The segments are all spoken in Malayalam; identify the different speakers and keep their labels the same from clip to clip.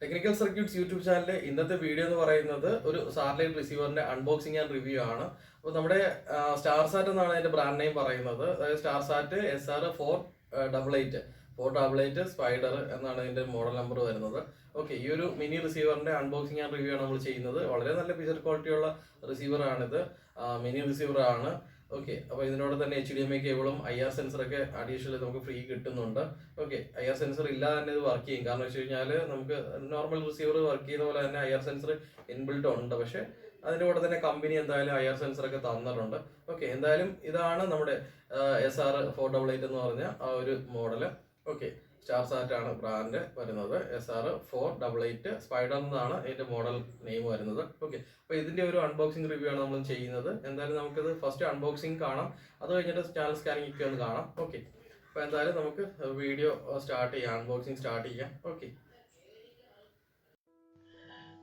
Speaker 1: ടെക്നിക്കൽ സർക്യൂട്ട്സ് യൂട്യൂബ് ചാനലിലെ ഇന്നത്തെ വീഡിയോ എന്ന് പറയുന്നത് ഒരു സാറ്റലൈറ്റ് റിസീവറിന്റെ അൺബോക്സിംഗ് ആൻഡ് റിവ്യൂ ആണ്. അപ്പോൾ നമ്മുടെ സ്റ്റാർ സാറ്റ് എന്നാണ് അതിന്റെ ബ്രാൻഡ് നെയിം പറയുന്നത്. അതായത് സ്റ്റാർ സാറ്റ് SR488 സ്പൈഡർ എന്നാണ് അതിന്റെ മോഡൽ നമ്പർ വരുന്നത്. ഓക്കെ, ഈ ഒരു മിനി റിസീവറിന്റെ അൺബോക്സിംഗ് ആൻഡ് റിവ്യൂ ആണ് നമ്മൾ ചെയ്യുന്നത്. വളരെ നല്ല പിക്ചർ ക്വാളിറ്റി ഉള്ള റിസീവർ ആണിത്, മിനി റിസീവർ ആണ്. ഓക്കെ, അപ്പോൾ ഇതിനോട് തന്നെ HDMI കേബിളും IR സെൻസറൊക്കെ അഡീഷണൽ നമുക്ക് ഫ്രീ കിട്ടുന്നുണ്ട്. ഓക്കെ, IR സെൻസർ ഇല്ലാതെ തന്നെ ഇത് വർക്ക് ചെയ്യും. കാരണം വെച്ച് കഴിഞ്ഞാൽ നമുക്ക് നോർമൽ റിസീവർ വർക്ക് ചെയ്യുന്ന പോലെ തന്നെ IR സെൻസർ ഇൻബിൽട്ട് ഉണ്ട്. പക്ഷേ അതിൻ്റെ കൂടെ തന്നെ കമ്പനി എന്തായാലും IR സെൻസറൊക്കെ തന്നിട്ടുണ്ട്. ഓക്കെ, എന്തായാലും ഇതാണ് നമ്മുടെ SR488 എന്ന് പറഞ്ഞ ആ ഒരു മോഡല്. ഓക്കെ, സ്റ്റാർ സാറ്റ് ആണ് ബ്രാൻഡ് വരുന്നത്. SR488 സ്പൈഡർ എന്നാണ് ഇതിന്റെ മോഡൽ നെയിം വരുന്നത്. ഓക്കെ, അപ്പോൾ ഇതിന്റെ ഒരു അൺബോക്സിംഗ് റിവ്യൂ ആണ് നമ്മൾ ചെയ്യുന്നത്. എന്തായാലും നമുക്കിത് ഫസ്റ്റ് അൺബോക്സിംഗ് കാണാം, അത് കഴിഞ്ഞിട്ട് ചാനൽ സ്കാനിങ് ഒക്കെ ഒന്ന് കാണാം. ഓക്കെ, അപ്പോൾ എന്തായാലും നമുക്ക് വീഡിയോ സ്റ്റാർട്ട് ചെയ്യാം, അൺബോക്സിംഗ് സ്റ്റാർട്ട് ചെയ്യാം. ഓക്കെ,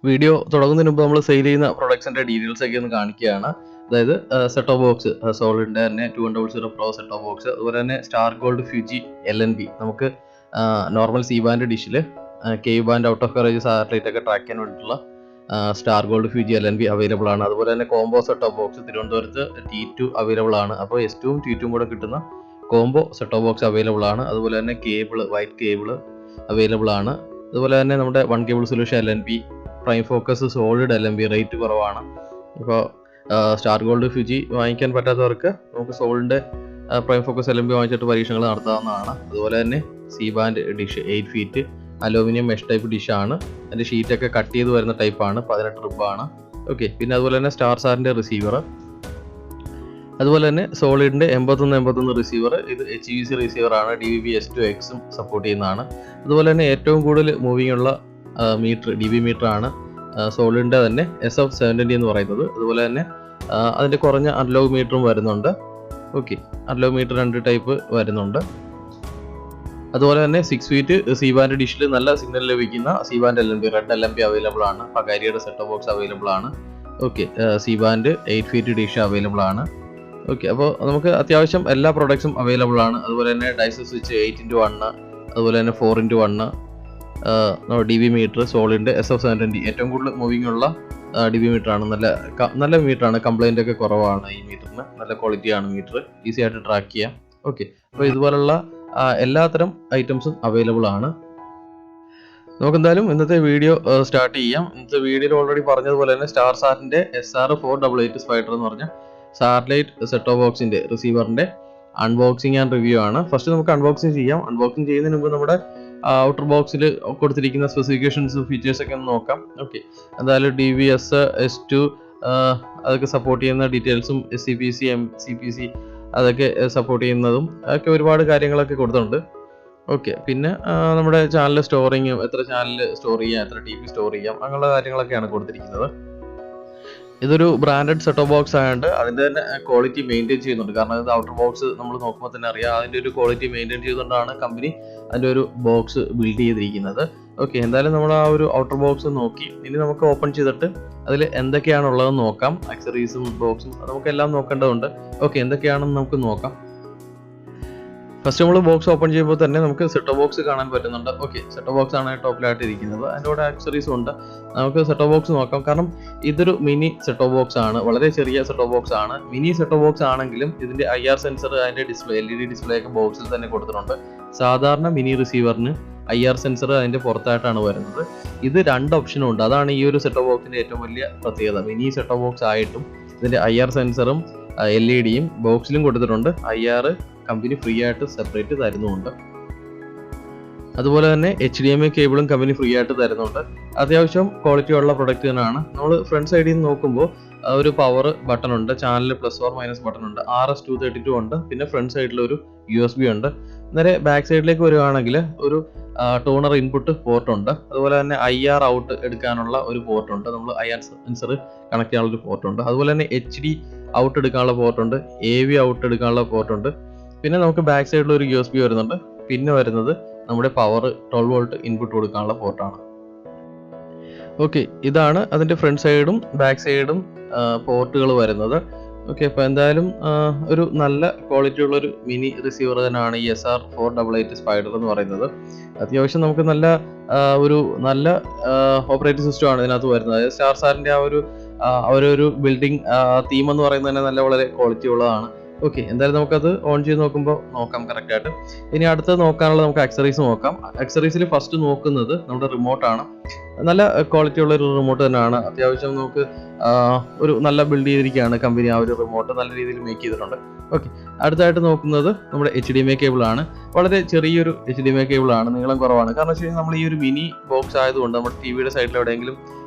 Speaker 1: വീഡിയോ തുടങ്ങുന്നതിന് മുമ്പ് നമ്മൾ സെയിൽ ചെയ്യുന്ന പ്രൊഡക്ട്സിന്റെ ഡീറ്റെയിൽസ് ഒക്കെ ഒന്ന് കാണിക്കുകയാണ്. അതായത് സെറ്റ് ഓഫ് ബോക്സ് സോളിഡിന്റെ തന്നെ 200 Pro സെറ്റ് ഓഫ് ബോക്സ്, അതുപോലെ തന്നെ സ്റ്റാർ ഗോൾഡ് ഫ്യൂജി LNB, നമുക്ക് നോർമൽ സി ബാൻഡ് ഡിഷിൽ കേവ് band out of coverage satellite ഒക്കെ ട്രാക്ക് ചെയ്യാൻ വേണ്ടിയിട്ടുള്ള star gold Fuji LNB available ആണ്. അതുപോലെ തന്നെ കോംബോ സെറ്റ് ഓഫ് ബോക്സ് തിരുവനന്തപുരത്ത് T2 അവൈലബിൾ ആണ്. അപ്പോൾ S2 T2 കൂടെ കിട്ടുന്ന combo set of box available ആണ്. അതുപോലെ തന്നെ കേബിള്, വൈറ്റ് കേബിള് അവൈലബിൾ ആണ്. അതുപോലെ തന്നെ നമ്മുടെ 1 cable solution LNB, prime focus solid LNB rate കുറവാണ്. അപ്പോൾ സ്റ്റാർ ഗോൾഡ് ഫ്യൂജി വാങ്ങിക്കാൻ പറ്റാത്തവർക്ക് നമുക്ക് സോളിഡിന്റെ പ്രൈം ഫോക്കസ് LNB വാങ്ങിച്ചിട്ട് പരീക്ഷണങ്ങൾ നടത്താവുന്നതാണ്. അതുപോലെ തന്നെ C band dish 8 feet aluminium mesh type ഡിഷാണ്. അതിൻ്റെ ഷീറ്റൊക്കെ കട്ട് ചെയ്ത് വരുന്ന ടൈപ്പാണ്, 18 റിബാണ്. ഓക്കെ, പിന്നെ അതുപോലെ തന്നെ സ്റ്റാർ സാറിൻ്റെ റിസീവർ, അതുപോലെ തന്നെ സോളിഡിൻ്റെ 81 റിസീവർ, ഇത് HVC റിസീവർ ആണ്. DVB-S2X സപ്പോർട്ട് ചെയ്യുന്നതാണ്. അതുപോലെ തന്നെ ഏറ്റവും കൂടുതൽ മൂവിങ് ഉള്ള മീറ്റർ DB മീറ്റർ ആണ് സോളിഡിൻ്റെ തന്നെ SF720 എന്ന് പറയുന്നത്. അതുപോലെ തന്നെ അതിൻ്റെ കുറഞ്ഞ അൺലോഗ് മീറ്ററും വരുന്നുണ്ട്. ഓക്കെ, അൺലോഗ് മീറ്റർ 2 ടൈപ്പ് വരുന്നുണ്ട്. അതുപോലെ തന്നെ 6 ഫീറ്റ് സി ബാൻഡ് ഡിഷിൽ നല്ല സിഗ്നൽ ലഭിക്കുന്ന C band LNB, red LNB available ആണ്. പകാരിയുടെ സെറ്റ് ബോക്സ് അവൈലബിൾ ആണ്. Okay, C band 8 feet dish available ആണ്. ഓക്കെ, അപ്പോൾ നമുക്ക് അത്യാവശ്യം എല്ലാ പ്രൊഡക്ട്സും അവൈലബിൾ ആണ്. അതുപോലെ തന്നെ ഡൈസ് സ്വിച്ച് 8x1, അതുപോലെ തന്നെ 4x1, DB മീറ്റർ സോളിഡിൻ്റെ SF720 ഏറ്റവും കൂടുതൽ മൂവിങ് ഉള്ള DB മീറ്റർ ആണ്. നല്ല മീറ്റർ ആണ്, കംപ്ലൈൻ്റ് ഒക്കെ കുറവാണ് ഈ മീറ്ററിന്, നല്ല ക്വാളിറ്റിയാണ് മീറ്റർ, ഈസി ആയിട്ട് ട്രാക്ക് ചെയ്യാം. ഓക്കെ, അപ്പോൾ ഇതുപോലുള്ള എല്ലാത്തരം ഐറ്റംസും അവൈലബിൾ ആണ്. നമുക്കെന്തായാലും ഇന്നത്തെ വീഡിയോ സ്റ്റാർട്ട് ചെയ്യാം. ഇന്നത്തെ വീഡിയോയിൽ ഓൾറെഡി പറഞ്ഞതുപോലെ തന്നെ സ്റ്റാർ സാറ്റിൻ്റെ SR488 സ്പൈഡർ എന്ന് പറഞ്ഞ സാറ്റലൈറ്റ് സെറ്റ് ഓഫ് ബോക്സിൻ്റെ റിസീവറിൻ്റെ അൺബോക്സിംഗ് ആൻഡ് റിവ്യൂ ആണ്. ഫസ്റ്റ് നമുക്ക് അൺബോക്സിംഗ് ചെയ്യാം. അൺബോക്സിംഗ് ചെയ്യുന്നതിന് മുമ്പ് നമ്മുടെ ഔട്ടർ ബോക്സിൽ കൊടുത്തിരിക്കുന്ന സ്പെസിഫിക്കേഷൻസും ഫീച്ചേഴ്സൊക്കെ ഒന്ന് നോക്കാം. ഓക്കെ, എന്തായാലും DVS S2 അതൊക്കെ സപ്പോർട്ട് ചെയ്യുന്ന ഡീറ്റെയിൽസും SCPC MCPC അതൊക്കെ സപ്പോർട്ട് ചെയ്യുന്നതും ഒക്കെ ഒരുപാട് കാര്യങ്ങളൊക്കെ കൊടുത്തിട്ടുണ്ട്. ഓക്കെ, പിന്നെ നമ്മുടെ ചാനൽ സ്റ്റോറിങ്, എത്ര ചാനൽ സ്റ്റോർ ചെയ്യാം, എത്ര TB സ്റ്റോർ ചെയ്യാം, അങ്ങനെയുള്ള കാര്യങ്ങളൊക്കെയാണ് കൊടുത്തിരിക്കുന്നത്. ഇതൊരു ബ്രാൻഡഡ് സെറ്റ് ഓഫ് ബോക്സ് ആയതുകൊണ്ട് അതിൻ്റെ തന്നെ ക്വാളിറ്റി മെയിൻറ്റെയിൻ ചെയ്യുന്നുണ്ട്. കാരണം ഇത് ഔട്ടർ ബോക്സ് നമ്മൾ നോക്കുമ്പോൾ തന്നെ അറിയാം, അതിൻ്റെ ഒരു ക്വാളിറ്റി മെയിൻറ്റെയിൻ ചെയ്തുകൊണ്ടാണ് കമ്പനി അതിൻ്റെ ഒരു ബോക്സ് ബിൽഡ് ചെയ്തിരിക്കുന്നത്. ഓക്കെ, എന്തായാലും നമ്മൾ ആ ഒരു ഔട്ടർ ബോക്സ് നോക്കി ഇനി നമുക്ക് ഓപ്പൺ ചെയ്തിട്ട് അതിൽ എന്തൊക്കെയാണുള്ളതെന്ന് നോക്കാം. ആക്സറീസും ബോക്സും നമുക്കെല്ലാം നോക്കേണ്ടതുണ്ട്. ഓക്കെ, എന്തൊക്കെയാണെന്ന് നമുക്ക് നോക്കാം. ഫസ്റ്റ് നമ്മൾ ബോക്സ് ഓപ്പൺ ചെയ്യുമ്പോൾ തന്നെ നമുക്ക് സെറ്റ് ബോക്സ് കാണാൻ പറ്റുന്നുണ്ട്. ഓക്കെ, സെറ്റ് ബോക്സ് ആണ് ടോപ്പിലായിട്ട് ഇരിക്കുന്നത്, അതിൻ്റെ കൂടെ ആക്സറീസും ഉണ്ട്. നമുക്ക് സെറ്റ് ബോക്സ് നോക്കാം. കാരണം ഇതൊരു മിനി സെറ്റ് ബോക്സ് ആണ്, വളരെ ചെറിയ സെറ്റ് ബോക്സ് ആണ്. മിനി സെറ്റ് ബോക്സ് ആണെങ്കിലും ഇതിന്റെ IR സെൻസർ, അതിന്റെ ഡിസ്പ്ലേ LED ഡിസ്പ്ലേ ഒക്കെ ബോക്സിൽ തന്നെ കൊടുത്തിട്ടുണ്ട്. സാധാരണ മിനി റിസീവറിന് IR സെൻസർ അതിന്റെ പുറത്തായിട്ടാണ് വരുന്നത്. ഇത് 2 ഓപ്ഷനും ഉണ്ട്. അതാണ് ഈ ഒരു സെറ്റ് ബോക്സിന്റെ ഏറ്റവും വലിയ പ്രത്യേകത. മിനി സെറ്റ് ബോക്സ് ആയിട്ടും ഇതിന്റെ IR സെൻസറും LED-യും ബോക്സിലും കൊടുത്തിട്ടുണ്ട്. IR കമ്പനി ഫ്രീ ആയിട്ട് സെപ്പറേറ്റ് തരുന്നുണ്ട്. അതുപോലെ തന്നെ HDMI കേബിളും കമ്പനി ഫ്രീ ആയിട്ട് തരുന്നുണ്ട്. അത്യാവശ്യം ക്വാളിറ്റി ഉള്ള പ്രൊഡക്റ്റ് തന്നെയാണ്. നമ്മൾ ഫ്രണ്ട് സൈഡിൽ നിന്ന് നോക്കുമ്പോൾ ഒരു പവർ ബട്ടൺ ഉണ്ട്, ചാനൽ +or- ബട്ടൺ ഉണ്ട്, RS-232 ഉണ്ട്, പിന്നെ ഫ്രണ്ട് സൈഡിൽ ഒരു USB ഉണ്ട്. നേരെ ബാക്ക് സൈഡിലേക്ക് വരികയാണെങ്കിൽ ഒരു ടോണർ ഇൻപുട്ട് പോർട്ട് ഉണ്ട്. അതുപോലെ തന്നെ IR ഔട്ട് എടുക്കാനുള്ള ഒരു പോർട്ട് ഉണ്ട്, നമ്മൾ IR സെൻസർ കണക്ട് ചെയ്യാനുള്ള ഒരു പോർട്ട് ഉണ്ട്. അതുപോലെ തന്നെ HD ഔട്ട് എടുക്കാനുള്ള പോർട്ട് ഉണ്ട്, AV ഔട്ട് എടുക്കാനുള്ള പോർട്ട് ഉണ്ട്. പിന്നെ നമുക്ക് ബാക്ക് സൈഡിൽ ഒരു USB വരുന്നുണ്ട്. പിന്നെ വരുന്നത് നമ്മുടെ പവർ 12 വോൾട്ട് ഇൻപുട്ട് കൊടുക്കാനുള്ള പോർട്ടാണ്. ഓക്കെ, ഇതാണ് അതിൻ്റെ ഫ്രണ്ട് സൈഡും ബാക്ക് സൈഡും പോർട്ടുകൾ വരുന്നത്. ഓക്കെ, അപ്പോൾ എന്തായാലും ഒരു നല്ല ക്വാളിറ്റി ഉള്ളൊരു മിനി റിസീവർ തന്നെയാണ് ഈ SR488 സ്പൈഡർ എന്ന് പറയുന്നത്. അത്യാവശ്യം നമുക്ക് നല്ല ഒരു നല്ല ഓപ്പറേറ്റിംഗ് സിസ്റ്റമാണ് ഇതിനകത്ത് വരുന്നത്. അതായത് സ്റ്റാർസാറിൻ്റെ അവരൊരു ബിൽഡിംഗ് തീം എന്ന് പറയുന്നത് തന്നെ നല്ല വളരെ ക്വാളിറ്റി ഉള്ളതാണ്. ഓക്കെ, എന്തായാലും നമുക്കത് ഓൺ ചെയ്ത് നോക്കുമ്പോൾ നോക്കാം കറക്റ്റായിട്ട്. ഇനി അടുത്തത് നോക്കാനുള്ളത് നമുക്ക് അക്സറീസ് നോക്കാം. അക്സറീസിൽ ഫസ്റ്റ് നോക്കുന്നത് നമ്മുടെ റിമോട്ടാണ്. നല്ല ക്വാളിറ്റി ഉള്ള ഒരു റിമോട്ട് തന്നെയാണ്. അത്യാവശ്യം നമുക്ക് ഒരു നല്ല ബിൽഡ് ചെയ്തിരിക്കുകയാണ് കമ്പനി. ആ ഒരു റിമോട്ട് നല്ല രീതിയിൽ മേക്ക് ചെയ്തിട്ടുണ്ട്. ഓക്കെ, അടുത്തായിട്ട് നോക്കുന്നത് നമ്മുടെ HDMI കേബിൾ ആണ്. വളരെ ചെറിയൊരു HDMI കേബിൾ ആണ്, നീളം കുറവാണ്. കാരണം വെച്ച് കഴിഞ്ഞാൽ നമ്മൾ ഈ ഒരു മിനി ബോക്സ് ആയതുകൊണ്ട് നമ്മുടെ ടിവിയുടെ സൈഡിൽ എവിടെയെങ്കിലും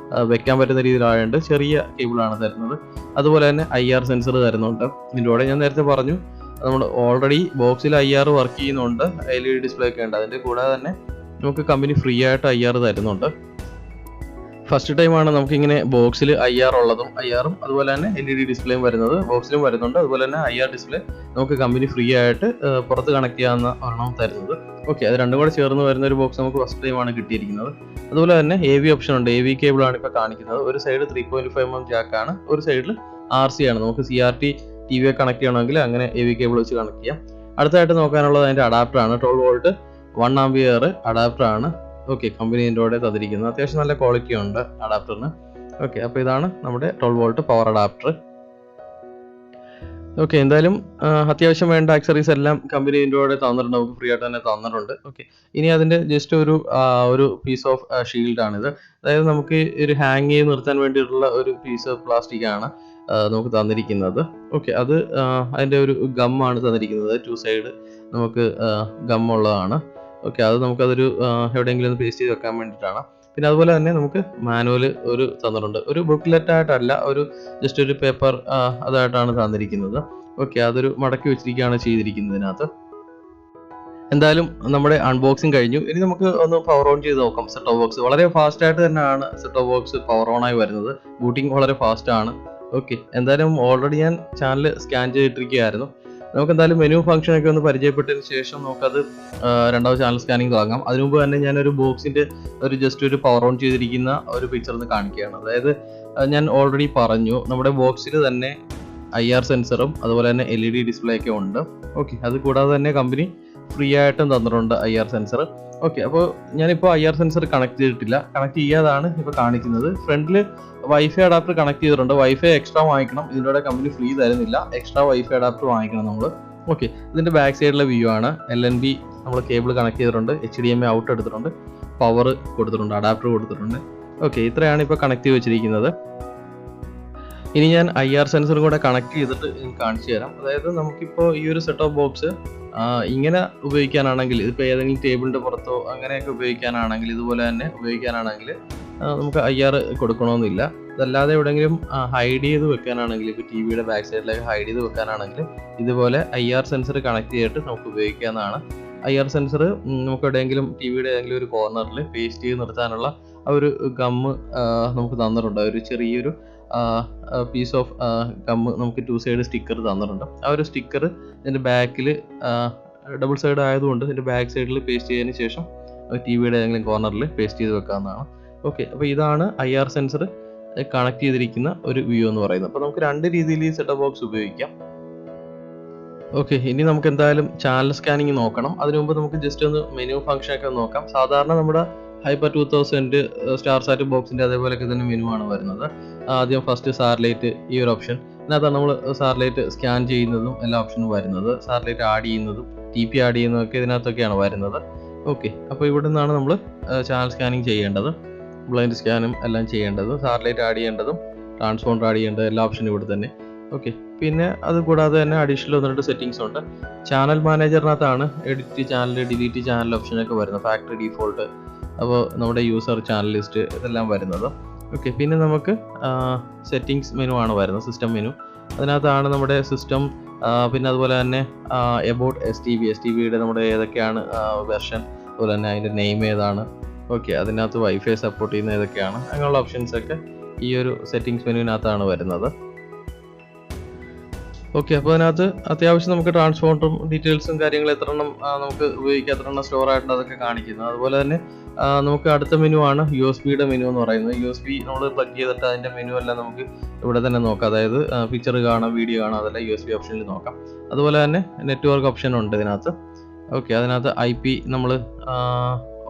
Speaker 1: വെക്കാൻ പറ്റുന്ന രീതിയിലായതുകൊണ്ട് ചെറിയ കേബിളാണ് തരുന്നത്. അതുപോലെ തന്നെ IR സെൻസർ തരുന്നുണ്ട് ഇതിൻ്റെ കൂടെ. ഞാൻ നേരത്തെ പറഞ്ഞു നമ്മൾ ഓൾറെഡി ബോക്സിൽ IR വർക്ക് ചെയ്യുന്നുണ്ട്, LED ഡിസ്പ്ലേ ഒക്കെ ഉണ്ട്. അതിൻ്റെ കൂടെ തന്നെ നമുക്ക് കമ്പനി ഫ്രീ ആയിട്ട് IR തരുന്നുണ്ട്. ഫസ്റ്റ് ടൈമാണ് നമുക്കിങ്ങനെ ബോക്സിൽ IR ഉള്ളതും അതുപോലെ തന്നെ LED ഡിസ്പ്ലേയും വരുന്നത്. ബോക്സിലും വരുന്നുണ്ട്. അതുപോലെ തന്നെ IR ഡിസ്പ്ലേ നമുക്ക് കമ്പനി ഫ്രീ ആയിട്ട് പുറത്ത് കണക്ട് ചെയ്യാവുന്ന ഒരെണ്ണം തരുന്നത്. ഓക്കെ, അത് രണ്ടും കൂടെ ചേർന്ന് വരുന്ന ഒരു ബോക്സ് നമുക്ക് ഫസ്റ്റ് ടൈമാണ് കിട്ടിയിരിക്കുന്നത്. അതുപോലെ തന്നെ AV ഓപ്ഷൻ ഉണ്ട്. AV കേബിളാണ് ഇപ്പോൾ കാണിക്കുന്നത്. ഒരു സൈഡ് 3.5mm ജാക്കാണ്, ഒരു സൈഡിൽ RC ആണ്. നമുക്ക് CRT TV കണക്ട് ചെയ്യണമെങ്കിൽ അങ്ങനെ AV കേബിൾ വെച്ച് കണക്ട് ചെയ്യാം. അടുത്തായിട്ട് നോക്കാനുള്ളത് അതിൻ്റെ അഡാപ്റ്ററാണ്. 12 വോൾട്ട് 1 ആംപിയർ അഡാപ്റ്ററാണ്. ഓക്കെ, കമ്പനി ഇതിൻ്റെ കൂടെ തന്നിരിക്കുന്നത്. അത്യാവശ്യം നല്ല ക്വാളിറ്റി ഉണ്ട് അഡാപ്റ്ററിന്. ഓക്കെ, അപ്പോൾ ഇതാണ് നമ്മുടെ 12 വോൾട്ട് പവർ അഡാപ്റ്റർ. ഓക്കെ, എന്തായാലും അത്യാവശ്യം വേണ്ട ആക്സറീസ് എല്ലാം കമ്പനി ഇതിൻ്റെ കൂടെ തന്നിട്ടുണ്ട്, നമുക്ക് ഫ്രീ ആയിട്ട് തന്നെ തന്നിട്ടുണ്ട്. ഓക്കെ, ഇനി അതിൻ്റെ ജസ്റ്റ് ഒരു പീസ് ഓഫ് ഷീൽഡാണിത്. അതായത് നമുക്ക് ഒരു ഹാങ് ചെയ്ത് നിർത്താൻ വേണ്ടിയിട്ടുള്ള ഒരു പീസ് ഓഫ് പ്ലാസ്റ്റിക് ആണ് നമുക്ക് തന്നിരിക്കുന്നത്. ഓക്കെ, അത് അതിൻ്റെ ഒരു ഗമ്മാണ് തന്നിരിക്കുന്നത്. 2 സൈഡ് നമുക്ക് ഗമ്മുള്ളതാണ്. ഓക്കെ, അത് നമുക്കതൊരു എവിടെയെങ്കിലും ഒന്ന് പേസ്റ്റ് ചെയ്ത് വെക്കാൻ വേണ്ടിയിട്ടാണ്. പിന്നെ അതുപോലെ തന്നെ നമുക്ക് മാനുവൽ തന്നിട്ടുണ്ട്. ഒരു ബുക്ക്ലെറ്റ് ആയിട്ടല്ല, ജസ്റ്റ് ഒരു പേപ്പർ അതായിട്ടാണ് തന്നിരിക്കുന്നത്. ഓക്കെ, അതൊരു മടക്കി വെച്ചിരിക്കുകയാണ് ചെയ്തിരിക്കുന്നത് ഇതിനകത്ത്. എന്തായാലും നമ്മുടെ അൺബോക്സിങ് കഴിഞ്ഞു. ഇനി നമുക്ക് ഒന്ന് പവർ ഓൺ ചെയ്ത് നോക്കാം സെറ്റ് ടോപ്പ് ബോക്സ്. വളരെ ഫാസ്റ്റ് ആയിട്ട് തന്നെയാണ് set top box power on ആയി വരുന്നത്. ബൂട്ടിങ് വളരെ ഫാസ്റ്റ് ആണ്. ഓക്കെ, എന്തായാലും ഓൾറെഡി ഞാൻ ചാനൽ സ്കാൻ ചെയ്തിട്ടിരിക്കുകയായിരുന്നു. നമുക്ക് എന്തായാലും മെനു ഫംഗ്ഷനൊക്കെ ഒന്ന് പരിചയപ്പെട്ടതിന് ശേഷം നമുക്കത് രണ്ടാമത് ചാനൽ സ്കാനിങ് തുടങ്ങാം. അതിനു മുമ്പ് തന്നെ ഞാനൊരു ബോക്സിൻ്റെ ജസ്റ്റ് ഒരു പവർ ഓൺ ചെയ്തിരിക്കുന്ന ഒരു പിക്ചർ ഒന്ന് കാണിക്കുകയാണ്. അതായത് ഞാൻ ഓൾറെഡി പറഞ്ഞു നമ്മുടെ ബോക്സിൽ തന്നെ IR സെൻസറും അതുപോലെ തന്നെ LED ഡിസ്പ്ലേ ഒക്കെ ഉണ്ട്. ഓക്കെ, അത് കൂടാതെ തന്നെ കമ്പനി ഫ്രീ ആയിട്ടും തന്നിട്ടുണ്ട് IR സെൻസർ. ഓക്കെ, അപ്പോൾ ഞാനിപ്പോൾ IR സെൻസർ കണക്ട് ചെയ്തിട്ടില്ല, കണക്ട് ചെയ്യാതാണ് ഇപ്പോൾ കാണിക്കുന്നത്. ഫ്രണ്ടിൽ വൈഫൈ അഡാപ്റ്റർ കണക്ട് ചെയ്തിട്ടുണ്ട്. വൈഫൈ എക്സ്ട്രാ വാങ്ങിക്കണം, ഇതിൻ്റെ കമ്പനി ഫ്രീ തരുന്നില്ല, എക്സ്ട്രാ വൈഫൈ അഡാപ്റ്റർ വാങ്ങിക്കണം നമ്മൾ. ഓക്കെ, ഇതിൻ്റെ ബാക്ക് സൈഡിലെ വ്യൂ ആണ്. LNB നമ്മൾ കേബിൾ കണക്ട് ചെയ്തിട്ടുണ്ട്, HDMI ഔട്ട് എടുത്തിട്ടുണ്ട്, പവർ കൊടുത്തിട്ടുണ്ട്, അഡാപ്റ്റർ കൊടുത്തിട്ടുണ്ട്. ഓക്കെ, ഇത്രയാണ് ഇപ്പോൾ കണക്ട് ചെയ്ത് വെച്ചിരിക്കുന്നത്. ഇനി ഞാൻ IR സെൻസറും കൂടെ കണക്ട് ചെയ്തിട്ട് കാണിച്ചു തരാം. അതായത് നമുക്കിപ്പോൾ ഈ ഒരു സെറ്റ് ഓഫ് ബോക്സ് ഇങ്ങനെ ഉപയോഗിക്കാനാണെങ്കിൽ, ഇപ്പോൾ ഏതെങ്കിലും ടേബിളിൻ്റെ പുറത്തോ അങ്ങനെയൊക്കെ ഉപയോഗിക്കാനാണെങ്കിൽ, ഇതുപോലെ തന്നെ ഉപയോഗിക്കാനാണെങ്കിൽ നമുക്ക് IR കൊടുക്കണമെന്നില്ല. അതല്ലാതെ എവിടെയെങ്കിലും ഹൈഡ് ചെയ്ത് വെക്കാനാണെങ്കിൽ, ഇപ്പോൾ TVയുടെ ബാക്ക് സൈഡിലേക്ക് ഹൈഡ് ചെയ്ത് വെക്കാനാണെങ്കിൽ ഇതുപോലെ IR സെൻസർ കണക്ട് ചെയ്തിട്ട് നമുക്ക് ഉപയോഗിക്കാവുന്നതാണ്. IR സെൻസർ നമുക്ക് എവിടെയെങ്കിലും TVയുടെ ഏതെങ്കിലും ഒരു കോർണറിൽ പേസ്റ്റ് ചെയ്ത് നിർത്താനുള്ള ഒരു ഗമ്മ് നമുക്ക് തന്നിട്ടുണ്ട്. ഒരു ചെറിയൊരു പീസ് ഓഫ് ഗമ്മ് നമുക്ക് 2 സൈഡ് സ്റ്റിക്കർ തന്നിട്ടുണ്ട്. ആ ഒരു സ്റ്റിക്കർ ഇതിൻ്റെ ബാക്കിൽ ഡബിൾ സൈഡ് ആയതുകൊണ്ട് ഇതിൻ്റെ ബാക്ക് സൈഡിൽ പേസ്റ്റ് ചെയ്തതിന് ശേഷം TVയുടെ ഏതെങ്കിലും കോർണറിൽ പേസ്റ്റ് ചെയ്ത് വെക്കാവുന്നതാണ്. ഓക്കെ, അപ്പോൾ ഇതാണ് IR സെൻസർ കണക്ട് ചെയ്തിരിക്കുന്ന ഒരു വ്യൂ എന്ന് പറയുന്നത്. അപ്പോൾ നമുക്ക് 2 രീതിയിൽ ഈ സെറ്റ് ബോക്സ് ഉപയോഗിക്കാം. ഓക്കെ, ഇനി നമുക്ക് എന്തായാലും ചാനൽ സ്കാനിങ് നോക്കണം. അതിനു മുമ്പ് നമുക്ക് ജസ്റ്റ് ഒന്ന് മെനു ഫംഗ്ഷനൊക്കെ നോക്കാം. സാധാരണ നമ്മുടെ ഹൈപ്പർ 2000 സ്റ്റാർസാറ്റ് ബോക്സിൻ്റെ അതേപോലെയൊക്കെ തന്നെ മെനു ആണ് വരുന്നത്. ആദ്യം ഫസ്റ്റ് സാറ്റലൈറ്റ്, ഈ ഒരു ഓപ്ഷൻ. അതിനകത്താണ് നമ്മൾ സാറ്റലൈറ്റ് സ്കാൻ ചെയ്യുന്നതും എല്ലാ ഓപ്ഷനും വരുന്നത്. സാറ്റലൈറ്റ് ആഡ് ചെയ്യുന്നതും TP ആഡ് ചെയ്യുന്നതൊക്കെ ഇതിനകത്തൊക്കെയാണ് വരുന്നത്. ഓക്കെ, അപ്പോൾ ഇവിടെ നിന്നാണ് നമ്മൾ ചാനൽ സ്കാനിങ് ചെയ്യേണ്ടത്, ബ്ലൈൻഡ് സ്കാനും എല്ലാം ചെയ്യേണ്ടത്, സാറ്റലൈറ്റ് ആഡ് ചെയ്യേണ്ടതും ട്രാൻസ്പോണ്ടർ ആഡ് ചെയ്യേണ്ടത് എല്ലാ ഓപ്ഷനും ഇവിടെ തന്നെ. ഓക്കെ, പിന്നെ അത് കൂടാതെ തന്നെ അഡീഷണൽ 1-2 സെറ്റിങ്സ് ഉണ്ട്. ചാനൽ മാനേജറിനകത്താണ് എഡിറ്റ് ചാനൽ, ഡിലീറ്റ് ചാനൽ ഓപ്ഷനൊക്കെ വരുന്നത്, ഫാക്ടറി ഡീഫോൾട്ട്, അപ്പോൾ നമ്മുടെ യൂസർ ചാനൽ ലിസ്റ്റ് ഇതെല്ലാം വരുന്നത്. ഓക്കെ, പിന്നെ നമുക്ക് സെറ്റിങ്സ് മെനു ആണ് വരുന്നത്, സിസ്റ്റം മെനു. അതിനകത്താണ് നമ്മുടെ സിസ്റ്റം, പിന്നെ അതുപോലെ തന്നെ എബൌട്ട് STBയുടെ നമ്മുടെ ഏതൊക്കെയാണ് വെർഷൻ, അതുപോലെ തന്നെ അതിൻ്റെ നെയിം ഏതാണ്. ഓക്കെ, അതിനകത്ത് വൈഫൈ സപ്പോർട്ട് ചെയ്യുന്ന ഏതൊക്കെയാണ്, അങ്ങനെയുള്ള ഓപ്ഷൻസൊക്കെ ഈ ഒരു സെറ്റിങ്സ് മെനുവിനകത്താണ് വരുന്നത്. ഓക്കെ, അപ്പോൾ അതിനകത്ത് അത്യാവശ്യം നമുക്ക് ട്രാൻസ്പോണ്ടറും ഡീറ്റെയിൽസും കാര്യങ്ങളും എത്രണ്ണം നമുക്ക് ഉപയോഗിക്കാം, എത്രണ്ണം സ്റ്റോർ ആയിട്ടുണ്ട് അതൊക്കെ കാണിക്കുന്നത്. അതുപോലെ തന്നെ നമുക്ക് അടുത്ത മെനു ആണ് USB മെനു എന്ന് പറയുന്നത്. USB നമ്മൾ പ്ലഗ് ചെയ്തിട്ട് അതിൻ്റെ മെനു എല്ലാം നമുക്ക് ഇവിടെ തന്നെ നോക്കാം. അതായത് പിക്ചർ കാണാം, വീഡിയോ കാണാം, അതെല്ലാം USB ഓപ്ഷനിൽ നോക്കാം. അതുപോലെ തന്നെ നെറ്റ്വർക്ക് ഓപ്ഷൻ ഉണ്ട് ഇതിനകത്ത്. ഓക്കെ, അതിനകത്ത് IP നമ്മൾ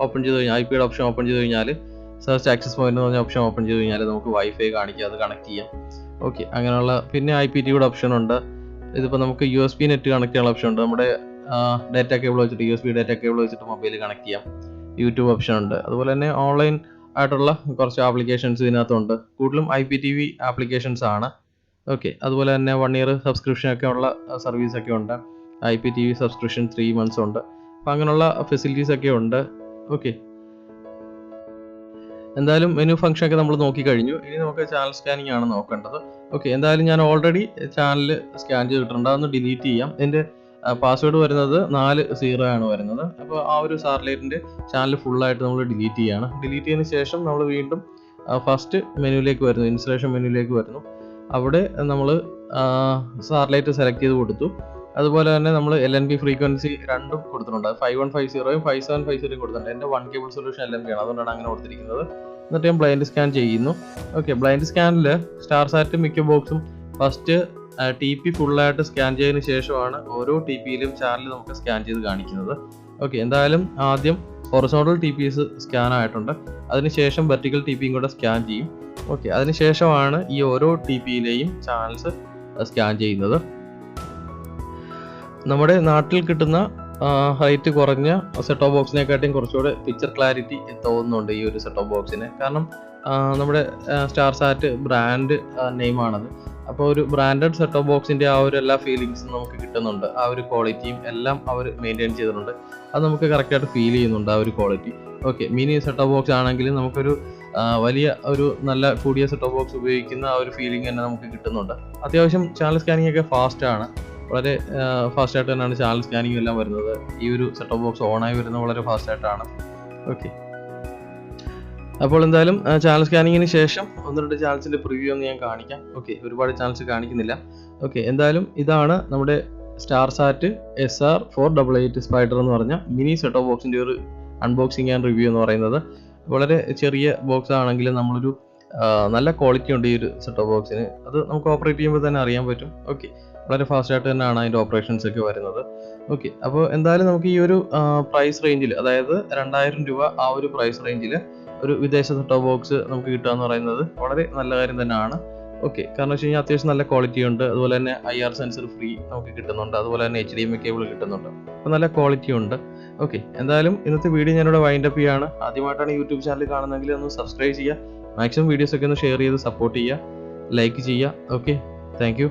Speaker 1: ഓപ്പൺ ചെയ്ത് കഴിഞ്ഞാൽ IP യുടെ ഓപ്ഷൻ ഓപ്പൺ ചെയ്ത് കഴിഞ്ഞാൽ സെർച്ച് ആക്സസ് പോയിന്റ് എന്ന് പറഞ്ഞ ഓപ്ഷൻ ഓപ്പൺ ചെയ്ത് കഴിഞ്ഞാൽ നമുക്ക് വൈഫൈ കാണിക്കുക, അത് കണക്ട് ചെയ്യാം. ഓക്കെ, അങ്ങനെയുള്ള പിന്നെ IPTയുടെ ഓപ്ഷൻ ഉണ്ട്. ഇതിപ്പോൾ നമുക്ക് USB നെറ്റ് കണക്ട് ചെയ്യാനുള്ള ഓപ്ഷൻ ഉണ്ട്. നമ്മുടെ ഡാറ്റ കേബിൾ വെച്ചിട്ട് USB ഡാറ്റ കേബിൾ വെച്ചിട്ട് മൊബൈൽ കണക്ട് ചെയ്യാം. യൂട്യൂബ് ഓപ്ഷൻ ഉണ്ട്. അതുപോലെ തന്നെ ഓൺലൈൻ ആയിട്ടുള്ള കുറച്ച് ആപ്ലിക്കേഷൻസ് ഇതിനകത്തുണ്ട്. കൂടുതലും IPTV ആപ്ലിക്കേഷൻസ് ആണ്. ഓക്കെ, അതുപോലെ തന്നെ 1 year സബ്സ്ക്രിപ്ഷൻ ഒക്കെ ഉള്ള സർവീസ് ഒക്കെ ഉണ്ട്. IPTV സബ്സ്ക്രിപ്ഷൻ 3 months ഉണ്ട്. അപ്പം അങ്ങനെയുള്ള ഫെസിലിറ്റീസ് ഒക്കെ ഉണ്ട്. ഓക്കെ, എന്തായാലും മെനു ഫംഗ്ഷൻ ഒക്കെ നമ്മൾ നോക്കിക്കഴിഞ്ഞു. ഇനി നമുക്ക് ചാനൽ സ്കാനിങ് ആണ് നോക്കേണ്ടത്. ഓക്കെ, എന്തായാലും ഞാൻ ഓൾറെഡി ചാനൽ സ്കാൻ ചെയ്തിട്ടുണ്ട്, അതൊന്ന് ഡിലീറ്റ് ചെയ്യാം. എൻ്റെ പാസ്വേഡ് വരുന്നത് 4 ആണ് വരുന്നത്. അപ്പോൾ ആ ഒരു സാറ്റലൈറ്റിൻ്റെ ചാനൽ ഫുള്ളായിട്ട് നമ്മൾ ഡിലീറ്റ് ചെയ്യാണ്. ഡിലീറ്റ് ചെയ്തതിന് ശേഷം നമ്മൾ വീണ്ടും ഫസ്റ്റ് മെനുവിലേക്ക് വരുന്നു, ഇൻസ്റ്റലേഷൻ മെനുവിലേക്ക് വരുന്നു. അവിടെ നമ്മൾ സാറ്റലൈറ്റ് സെലക്ട് ചെയ്ത് കൊടുത്തു. അതുപോലെ തന്നെ നമ്മൾ LNB ഫ്രീക്വൻസി രണ്ടും കൊടുത്തിട്ടുണ്ട്. 5150 5750 കൊടുത്തിട്ടുണ്ട്. എൻ്റെ 1 കേബിൾ സൊല്യൂഷൻ LNB ആണ്, അതുകൊണ്ടാണ് അങ്ങനെ കൊടുത്തിരിക്കുന്നത്. എന്നിട്ട് ഞാൻ ബ്ലൈൻഡ് സ്കാൻ ചെയ്യുന്നു. ഓക്കെ, ബ്ലൈൻഡ് സ്കാനിൽ സ്റ്റാർസാറ്റ് മിക്ക ബോക്സും ഫസ്റ്റ് TP ഫുള്ളായിട്ട് സ്കാൻ ചെയ്തതിന് ശേഷമാണ് ഓരോ TPയിലും ചാനൽ നമുക്ക് സ്കാൻ ചെയ്ത് കാണിക്കുന്നത്. ഓക്കെ, എന്തായാലും ആദ്യം ഹൊറിസോണ്ടൽ TPs സ്കാൻ ആയിട്ടുണ്ട്. അതിനുശേഷം വെർട്ടിക്കൽ TPയും കൂടെ സ്കാൻ ചെയ്യും. ഓക്കെ, അതിനുശേഷമാണ് ഈ ഓരോ TPയിലെയും ചാനൽസ് സ്കാൻ ചെയ്യുന്നത്. നമ്മുടെ നാട്ടിൽ കിട്ടുന്ന ഹൈറ്റ് കുറഞ്ഞ സെറ്റ് ഓഫ് ബോക്സിനെക്കാട്ടിയും കുറച്ചുകൂടെ പിക്ചർ ക്ലാരിറ്റി തോന്നുന്നുണ്ട് ഈ ഒരു സെറ്റ് ഓഫ് ബോക്സിന്. കാരണം നമ്മുടെ സ്റ്റാർസാറ്റ് ബ്രാൻഡ് നെയിമാണത്. അപ്പോൾ ഒരു ബ്രാൻഡഡ് സെറ്റ് ഓഫ് ബോക്സിൻ്റെ ആ ഒരു എല്ലാ ഫീലിങ്സും നമുക്ക് കിട്ടുന്നുണ്ട്. ആ ഒരു ക്വാളിറ്റിയും എല്ലാം അവർ മെയിൻറ്റെയിൻ ചെയ്തിട്ടുണ്ട്. അത് നമുക്ക് കറക്റ്റായിട്ട് ഫീൽ ചെയ്യുന്നുണ്ട് ആ ഒരു quality. Okay, mini set of box ആണെങ്കിലും നമുക്കൊരു വലിയ ഒരു നല്ല കൂടിയ സെറ്റ് ഓഫ് ബോക്സ് ഉപയോഗിക്കുന്ന ആ ഒരു ഫീലിംഗ് തന്നെ നമുക്ക് കിട്ടുന്നുണ്ട്. അത്യാവശ്യം ചാനൽ സ്കാനിങ് ഒക്കെ ഫാസ്റ്റാണ്, വളരെ ഫാസ്റ്റായിട്ട് തന്നെയാണ് ചാനൽ സ്കാനിങ് എല്ലാം വരുന്നത്. ഈ ഒരു സെറ്റ് ഓഫ് ബോക്സ് ഓണായി വരുന്നത് വളരെ ഫാസ്റ്റായിട്ടാണ്. ഓക്കെ, അപ്പോൾ എന്തായാലും ചാനൽ സ്കാനിങ്ങിന് ശേഷം 1-2 ചാനൽസിൻ്റെ പ്രിവ്യൂ ഒന്ന് ഞാൻ കാണിക്കാം. ഓക്കെ, ഒരുപാട് ചാനൽസ് കാണിക്കുന്നില്ല. ഓക്കെ, എന്തായാലും ഇതാണ് നമ്മുടെ സ്റ്റാർസാറ്റ് SR488 സ്പൈഡർ എന്ന് പറഞ്ഞ മിനി സെറ്റ് ഓഫ് ബോക്സിൻ്റെ ഒരു അൺബോക്സിങ് ആൻഡ് റിവ്യൂ എന്ന് പറയുന്നത്. വളരെ ചെറിയ ബോക്സ് ആണെങ്കിലും നമ്മളൊരു നല്ല ക്വാളിറ്റി ഉണ്ട് ഈ ഒരു സെറ്റ് ഓഫ് ബോക്സിന്. അത് നമുക്ക് ഓപ്പറേറ്റ് ചെയ്യുമ്പോൾ തന്നെ അറിയാൻ പറ്റും. ഓക്കെ, വളരെ ഫാസ്റ്റായിട്ട് തന്നെയാണ് അതിൻ്റെ ഓപ്പറേഷൻസ് ഒക്കെ വരുന്നത്. ഓക്കെ, അപ്പോൾ എന്തായാലും നമുക്ക് ഈ ഒരു പ്രൈസ് റേഞ്ചിൽ, അതായത് 2000 രൂപ ആ ഒരു പ്രൈസ് റേഞ്ചിൽ ഒരു വിദേശ സെറ്റ് ഓഫ് ബോക്സ് നമുക്ക് കിട്ടുക എന്ന് പറയുന്നത് വളരെ നല്ല കാര്യം തന്നെയാണ്. ഓക്കെ, കാരണം വെച്ച് കഴിഞ്ഞാൽ അത്യാവശ്യം നല്ല ക്വാളിറ്റി ഉണ്ട്. അതുപോലെ തന്നെ IR സെൻസർ ഫ്രീ നമുക്ക് കിട്ടുന്നുണ്ട്. അതുപോലെ തന്നെ HDMI കേബിൾ കിട്ടുന്നുണ്ട്. അപ്പോൾ നല്ല ക്വാളിറ്റി ഉണ്ട്. ഓക്കെ, എന്തായാലും ഇന്നത്തെ വീഡിയോ ഞാനിവിടെ വൈൻഡ് അപ്പ് ചെയ്യാണ്. ആദ്യമായിട്ടാണ് യൂട്യൂബ് ചാനൽ കാണുന്നതെങ്കിൽ ഒന്ന് സബ്സ്ക്രൈബ് ചെയ്യുക. മാക്സിമം വീഡിയോസ് ഒക്കെ ഒന്ന് ഷെയർ ചെയ്ത് സപ്പോർട്ട് ചെയ്യുക, ലൈക്ക് ചെയ്യുക. Okay, thank you.